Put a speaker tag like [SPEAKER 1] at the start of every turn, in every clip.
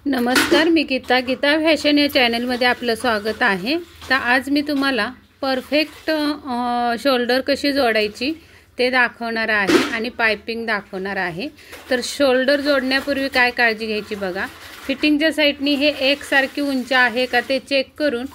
[SPEAKER 1] नमस्कार, मी गीता फॅशन या चॅनलमध्ये आपलं स्वागत आहे। तर आज मी तुम्हाला परफेक्ट शोल्डर कशी जोडायची ते दाखवणार आहे आणि पाइपिंग दाखवणार आहे। तर शोल्डर जोडण्यापूर्वी काय काळजी घ्यायची बघा, फिटिंगच्या साइडनी हे एकसारखी उंची आहे का ते चेक करून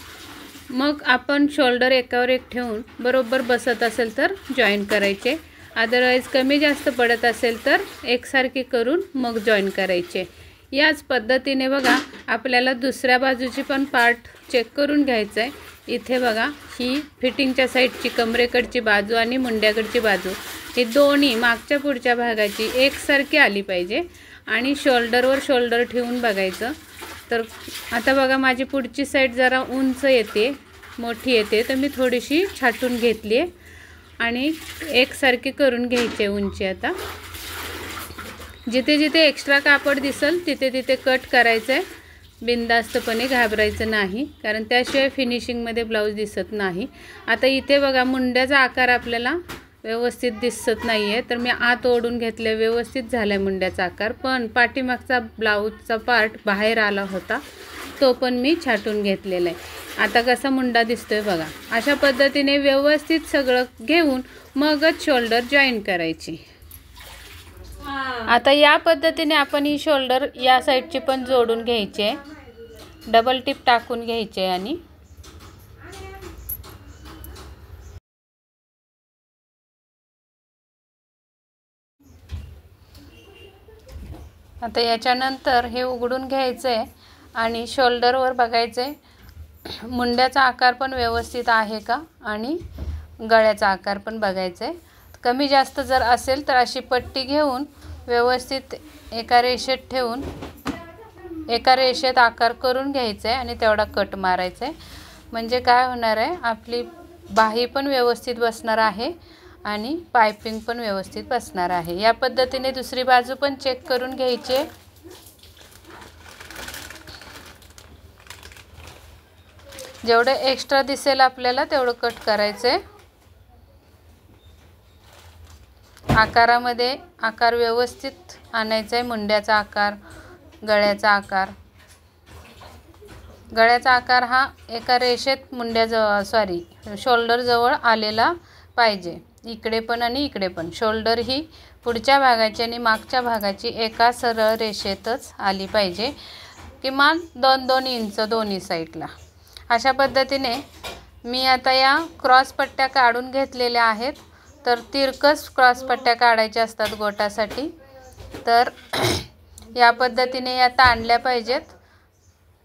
[SPEAKER 1] मग आपण शोल्डर एकावर एक ठेवून बरोबर बसत असेल तर जॉइन करायचे, अदरवाइज कमी जास्त पडत असेल तर एकसारखी करून मग जॉइन करायचे। याच पद्धतीने बघा आपल्याला दुसऱ्या बाजूची पण पार्ट चेक करून घ्यायचं आहे। इथे बघा ही फिटिंगच्या साइडची कमरेकडची बाजू आणि मुंड्याकडची बाजू ही दोन्ही मागच्या पुढच्या भागाची एकसारखी आली पाहिजे आणि शोल्डरवर शोल्डर ठेवून बघायचं। तर आता बघा माझी पुढची साइड जरा उंच येते, मोठी येते, तर मी थोडीशी छाटून घेतली आहे आणि एकसारखी करून घ्यायची उंची। आता जिथे जिथे एक्स्ट्रा कापड दिसेल तिथे तिथे कट करायचं आहे, बिनधास्तपणे घाबरायचं नाही, कारण त्याशिवाय फिनिशिंगमध्ये ब्लाऊज दिसत नाही। आता इथे बघा मुंड्याचा आकार आपल्याला व्यवस्थित दिसत नाही आहे, तर मी आत ओढून घेतले, व्यवस्थित झाला मुंड्याचा आकार, पण पाठीमागचा ब्लाऊजचा पार्ट बाहेर आला होता तो पण मी छाटून घेतलेला आहे। आता कसा मुंडा दिसतोय बघा, अशा पद्धतीने व्यवस्थित सगळं घेऊन मगच शोल्डर जॉइन करायची। आता या पद्धतीने आपण ही शोल्डर या साइडची पण जोडून घ्यायचे, डबल टिप टाकून घ्यायचे आणि आता याच्यानंतर हे उघडून घ्यायचं आहे आणि शोल्डरवर बघायचं आहे मुंड्याचा आकार पण व्यवस्थित आहे का आणि गळ्याचा आकार पण बघायचा आहे। कमी जास्त जर असेल तर अशी पट्टी घेऊन व्यवस्थित एका रेषेत ठेवून एका रेषेत आकार करून घ्यायचा आहे आणि तेवढा कट मारायचा आहे। म्हणजे काय होणार आहे, आपली बाही पण व्यवस्थित बसणार आहे आणि पाइपिंग पण व्यवस्थित बसणार आहे। या पद्धतीने दुसरी बाजू पण चेक करून घ्यायची, जेवढे एक्स्ट्रा दिसेल आपल्याला तेवढं कट करायचं आहे। आकारामध्ये आकार व्यवस्थित आणायचा आहे, मुंड्याचा आकार, गळ्याचा आकार। गळ्याचा आकार हा एका रेषेत शोल्डर जवळ आलेला पाहिजे, इकडे पण आणि इकडे पण। शोल्डर ही पुढच्या भागाची आणि मागच्या भागाची एका सरळ रेषेतच आली पाहिजे, किमान 2-2 इंच दोन्ही साईडला। अशा पद्धतीने मी आता या क्रॉस पट्ट्या काढून घेतलेल्या आहेत। तर तिरकस क्रॉस पट्ट्या काढायच्या असतात गोटासाठी, तर या पद्धतीने या ताणल्या पाहिजेत।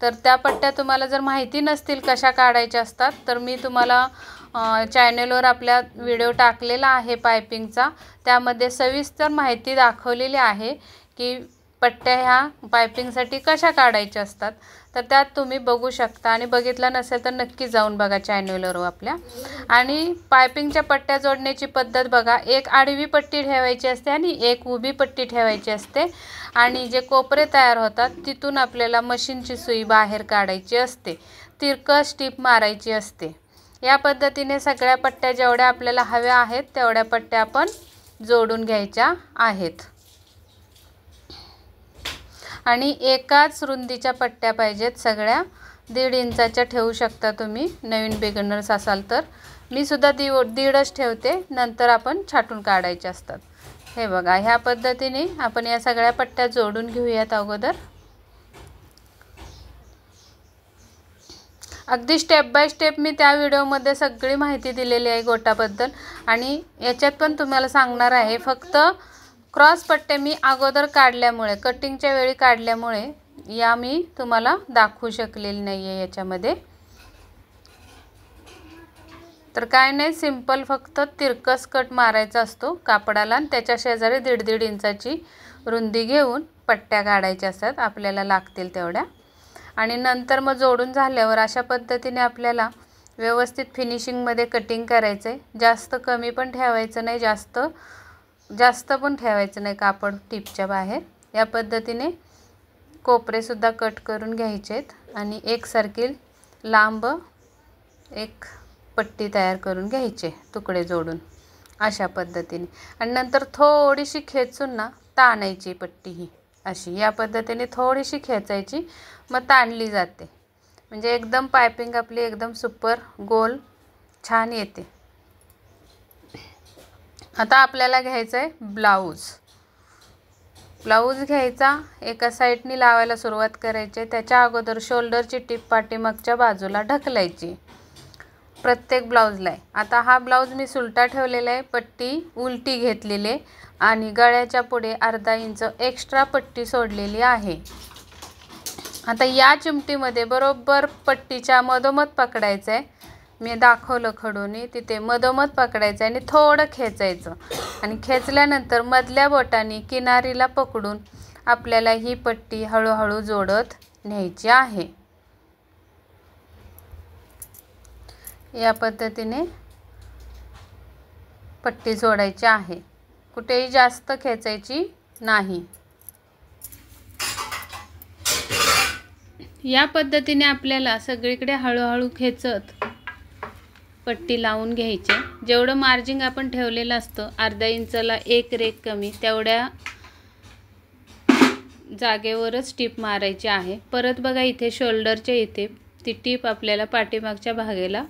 [SPEAKER 1] तर त्या पट्ट्या तुम्हाला जर माहिती नसतील कशा काढायच्या असतात तर मी तुम्हाला चॅनलवर आपल्या व्हिडिओ टाकलेला आहे पाइपिंगचा, त्यामध्ये सविस्तर माहिती दाखवलेली आहे की पट्ट्या ह्या पाइपिंगसाठी कशा काढायच्या असतात। तर त्यात तुम्ही बघू शकता आणि बघितलं नसेल तर नक्की जाऊन बघा चॅनलवर आपल्या। आणि पाइपिंगच्या पट्ट्या जोडण्याची पद्धत बघा, एक आडवी पट्टी ठेवायची असते आणि एक उभी पट्टी ठेवायची असते आणि जे कोपरे तयार होतात तिथून आपल्याला मशीनची सुई बाहेर काढायची असते, तिरकस टिप मारायची असते। या पद्धतीने सगळ्या पट्ट्या जेवढ्या आपल्याला हव्या आहेत तेवढ्या पट्ट्या आपण जोडून घ्यायच्या आहेत आणि एकाच रुंदीच्या पट्ट्या पाहिजेत सगळ्या। 1.5 इंचाच्या ठेवू शकता तुम्ही नवीन बिगिनर्स असाल तर, मी सुद्धा 1.5च ठेवते, नंतर आपण छाटून काढायचे असतात। हे बघा, ह्या पद्धतीने आपण या सगळ्या पट्ट्या जोडून घेऊयात अगोदर। अगदी स्टेप बाय स्टेप मी त्या व्हिडिओमध्ये सगळी माहिती दिलेली आहे गोटाबद्दल, आणि याच्यात पण तुम्हाला सांगणार आहे। फक्त क्रॉस पट्टे मी अगोदर काढल्यामुळे, कटिंगच्या वेळी काढल्यामुळे या मी तुम्हाला दाखवू शकलेली नाही आहे याच्यामध्ये। तर काय नाही, सिंपल फक्त तिरकस कट मारायचा असतो कापडाला आणि त्याच्या शेजारी 1.5 इंचाची रुंदी घेऊन पट्ट्या काढायच्या असतात आपल्याला लागतील तेवढ्या। आणि नंतर मग जोडून झाल्यावर अशा पद्धतीने आपल्याला व्यवस्थित फिनिशिंगमध्ये कटिंग करायचं आहे। जास्त कमी पण ठेवायचं नाही, जास्त पण ठेवायचं नाही कापड टिपच्या बाहेर। या पद्धतीने कोपरेसुद्धा कट करून घ्यायचे आहेत आणि एकसारखी लांब एक पट्टी तयार करून घ्यायचे तुकडे जोडून अशा पद्धतीने, आणि नंतर थोडीशी खेचून ना ताणायची पट्टी ही। अशी या पद्धतीने थोडीशी खेचायची, मग ताणली जाते, म्हणजे एकदम पायपिंग आपली एकदम सुपर गोल छान येते. आता आपल्याला घ्यायचं आहे ब्लाऊज. ब्लाऊज घ्यायचा, एका साईडनी लावायला सुरुवात करायची. त्याच्या अगोदर शोल्डरची टीप पाठीमागच्या बाजूला ढकलायची प्रत्येक ब्लाऊजला. आता हा ब्लाऊज मी सुलटा ठेवलेला आहे, पट्टी उलटी घेतलेली आहे आणि गळ्याच्या पुढे अर्धा इंच एक्स्ट्रा पट्टी सोडलेली आहे. आता या चिमटीमध्ये बरोबर पट्टीच्या मधोमध पकडायचं आहे. मी दाखवलं खडूने, तिथे मधोमध पकडायचं आणि थोडं खेचायचं आणि खेचल्यानंतर मधल्या बोटाने किनारीला पकडून आपल्याला ही पट्टी हळूहळू जोडत न्यायची आहे. या पद्धतीने पट्टी जोडायची आहे, कुठेही जास्त खेचायची नाही. या पद्धतीने आपल्याला सगळीकडे हळूहळू खेचत पट्टी लावून घ्यायची. जेवढं मार्जिन आपण ठेवलेलं असतं अर्धा इंचाला एक रेघ कमी, तेवढ्या जागेवरच टीप मारायची आहे. परत बघा इथे शोल्डरच्या इथे ती टीप आपल्याला पाठीमागच्या भागाला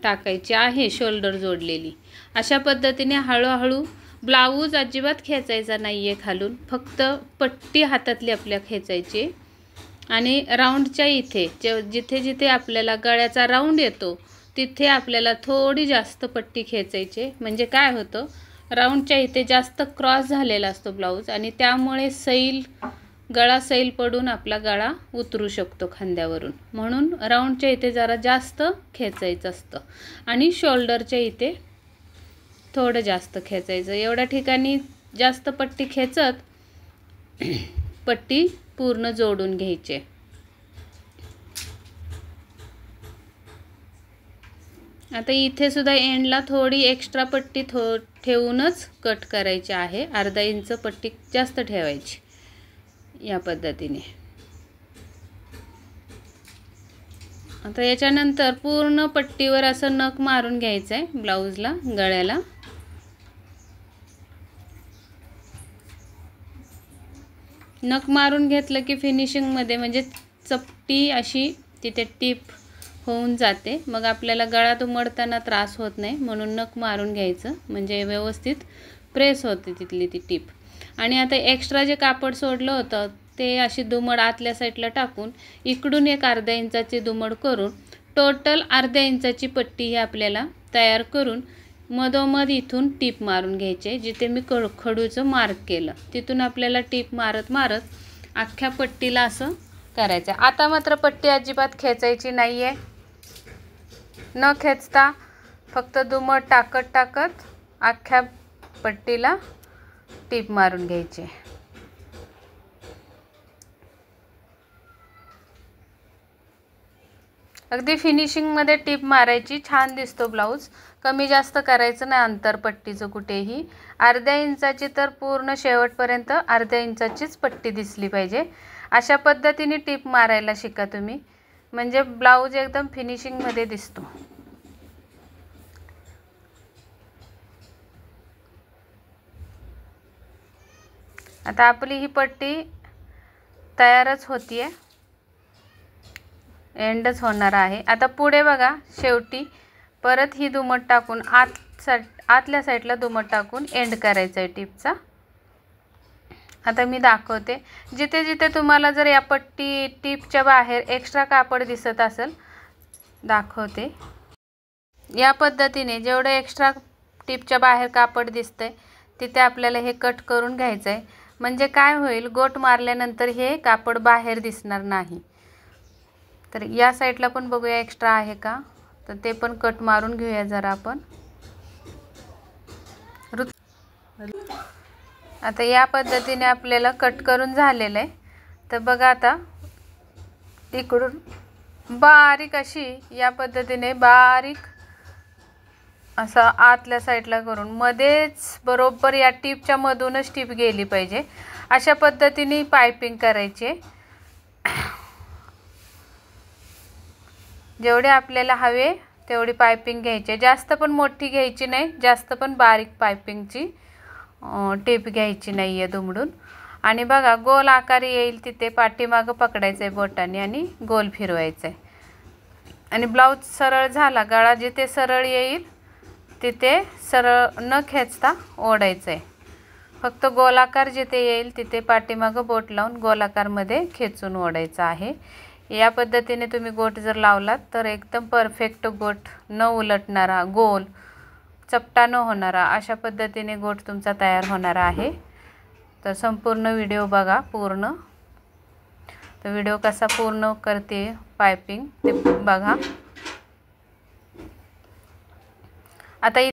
[SPEAKER 1] टाकायची आहे, शोल्डर जोडलेली. अशा पद्धतीने हळूहळू ब्लाऊज अजिबात खेचायचा नाही आहे खालून, फक्त पट्टी हातातली आपल्या खेचायची. आणि राऊंडच्या इथे जिथे जिथे आपल्याला गळ्याचा राऊंड येतो तिथे आपल्याला थोडी जास्त पट्टी खेचायची. म्हणजे काय होतं, राऊंडच्या इथे जास्त क्रॉस झालेला असतो ब्लाऊज आणि त्यामुळे गळा सैल पडून आपला गळा उतरू शकतो खांद्यावरून. म्हणून राऊंडच्या इथे जरा जास्त खेचायचं असतं आणि शोल्डरच्या इथे थोडं जास्त खेचायचं. एवढ्या ठिकाणी जास्त पट्टी खेचत पट्टी पूर्ण जोडून घ्यायची. आता इथे सुद्धा एंडला थोडी एक्स्ट्रा पट्टी ठेवूनच कट करायची आहे. अर्धा इंच पट्टी जास्त ठेवायची या पद्धतीने. आता याच्यानंतर पूर्ण पट्टीवर असं नख मारून घ्यायचं आहे ब्लाऊजला, गळ्याला. नख मारून घेतलं की फिनिशिंगमध्ये म्हणजे चपटी अशी तिथे टीप होऊन जाते. मग आपल्याला गळा दुमडताना त्रास होत नाही, म्हणून नख मारून घ्यायचं, म्हणजे व्यवस्थित प्रेस होते तिथली ती टीप. आणि आता एक्स्ट्रा जे कापड सोडलं होतं ते अशी दुमड आतल्या साईडला टाकून इकडून एक अर्धा इंचाची दुमड करून टोटल अर्ध्या इंचाची पट्टी ही आपल्याला तयार करून मधोमध इथून टीप मारून घ्यायचे. जिथे मी खडूचं मार्क केलं तिथून आपल्याला टीप मारत मारत अख्ख्या पट्टीला असं करायचं. आता मात्र पट्टी अजिबात खेचायची नाही आहे. न खेचता फक्त दुमड टाकत टाकत अख्ख्या पट्टीला टीप मारून घ्यायची. अगदी फिनिशिंगमध्ये टीप मारायची, छान दिसतो ब्लाऊज. कमी जास्त करायचं नाही अंतर पट्टीचं कुठेही. अर्ध्या इंचाची तर पूर्ण शेवटपर्यंत अर्ध्या इंचाचीच पट्टी दिसली पाहिजे. अशा पद्धतीने टीप मारायला शिका तुम्ही, म्हणजे ब्लाऊज एकदम फिनिशिंगमध्ये दिसतो. आता आपली ही पट्टी तयारच होतीये, एंडच होणार आहे. आता पुढे बघा, शेवटी परत ही दुमड टाकून आतल्या साईडला दुमड टाकून एंड करायचा आहे टीपचा. आता मी दाखवते. जिथे जिथे तुम्हाला जर या टीपच्या बाहेर एक्स्ट्रा कापड दिसत असेल, दाखवते. या पद्धतीने जेवढं एक्स्ट्रा टीपच्या बाहेर कापड दिसतंय तिथे आपल्याला हे कट करून घ्यायचं आहे. म्हणजे काय होईल, गोट मारल्यानंतर हे कापड बाहेर दिसणार नाही. तर या साईडला पण बघूया एक्स्ट्रा आहे का, तर ते पण कट मारून घेऊया जरा आपण. आता या पद्धतीने आपल्याला कट करून झालेलं आहे. तर बघा आता इकडून बारीक अशी या पद्धतीने बारीक असं आतल्या साईडला करून मध्येच बरोबर या टीपच्या मधूनच टीप गेली पाहिजे. अशा पद्धतीने पायपिंग करायची. जेवढे आपल्याला हवे तेवढी पायपिंग घ्यायची. जास्त पण मोठी घ्यायची नाही, जास्त पण बारीक पायपिंगची टीप घ्यायची नाही आहे दुमडून. आणि बघा गोल आकार येईल तिथे पाठीमागं पकडायचं आहे बोटाने आणि गोल फिरवायचं आहे. आणि ब्लाऊज सरळ झाला, गळा जिथे सरळ येईल तिथे सरळ न खेचता ओढायचं आहे. फक्त गोलाकार जिथे येईल तिथे पाठीमागं बोट लावून गोलाकारमध्ये खेचून ओढायचं आहे. या पद्धतीने तुम्ही गोट जर लावलात तर एकदम परफेक्ट गोट, न उलटणारा, गोल चपटा न होणारा, अशा पद्धतीने गोट तुमचा तयार होणार आहे. तर संपूर्ण व्हिडिओ बघा पूर्ण. तर व्हिडिओ कसा पूर्ण करते पायपिंग ते बघा. आता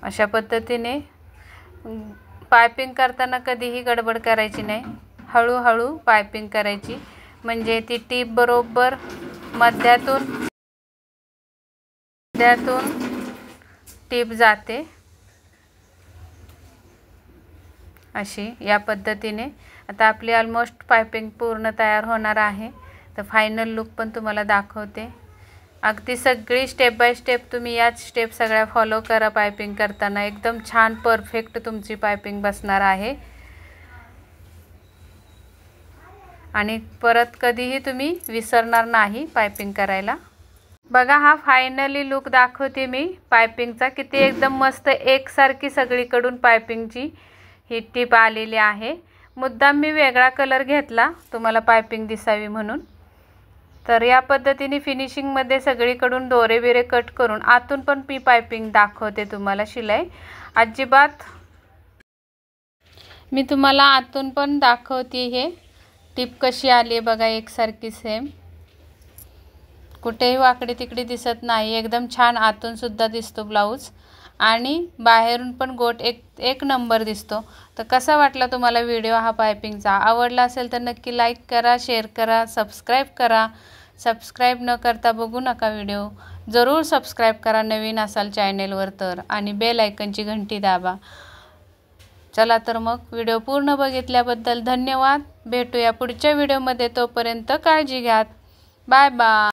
[SPEAKER 1] अशा पद्धतीने पायपिंग करताना कधीही गडबड करायची नाही. हळूहळू पायपिंग करायची, म्हणजे ती टीप बरोबर मध्यातून टीप जाते अशी. या पद्धतीने आता आपली ऑलमोस्ट पायपिंग पूर्ण तयार होणार आहे. तर फायनल लुक पण तुम्हाला दाखवते. अगदी सगळी स्टेप बाय स्टेप तुम्ही याच स्टेप सगळ्या फॉलो करा. पायपिंग करताना एकदम छान परफेक्ट तुमची पायपिंग बसणार आहे. आणि परत कधीही तुम्ही विसरणार नाही पायपिंग करायला. बघा हा फायनली लुक दाखवते मी पायपिंगचा. किती एकदम मस्त एकसारखी सगळीकडून पायपिंगची ही टीप आलेली आहे. मुद्दाम मी वेगळा कलर घेतला तुम्हाला पायपिंग दिसावी म्हणून. तर या पद्धतीने फिनिशिंगमध्ये सगळीकडून दोरे बिरे कट करून आतून पण मी पायपिंग दाखवते तुम्हाला. शिलाई अजिबात मी तुम्हाला आतून पण दाखवते. हे टीप कशी आली आहे बघा, एकसारखी सेम, कुठेही वाकडे तिकडे दिसत नाही. एकदम छान आतून सुद्धा दिसतो ब्लाऊज आणि बाहेरून पण गोट एक नंबर दिसतो. तर कसा वाटला तुम्हाला व्हिडिओ हा पायपिंगचा? आवडला असेल तर नक्की लाईक करा, शेअर करा, सबस्क्राईब करा. सबस्क्राईब न करता बघू नका व्हिडिओ. जरूर सबस्क्राईब करा नवीन असाल चॅनेलवर तर, आणि बेल आयकनची घंटी दाबा. चला तर मग व्हिडिओ पूर्ण बघितल्याबद्दल धन्यवाद. भेटूया पुढच्या व्हिडिओमध्ये. तोपर्यंत काळजी घ्या. Bye bye.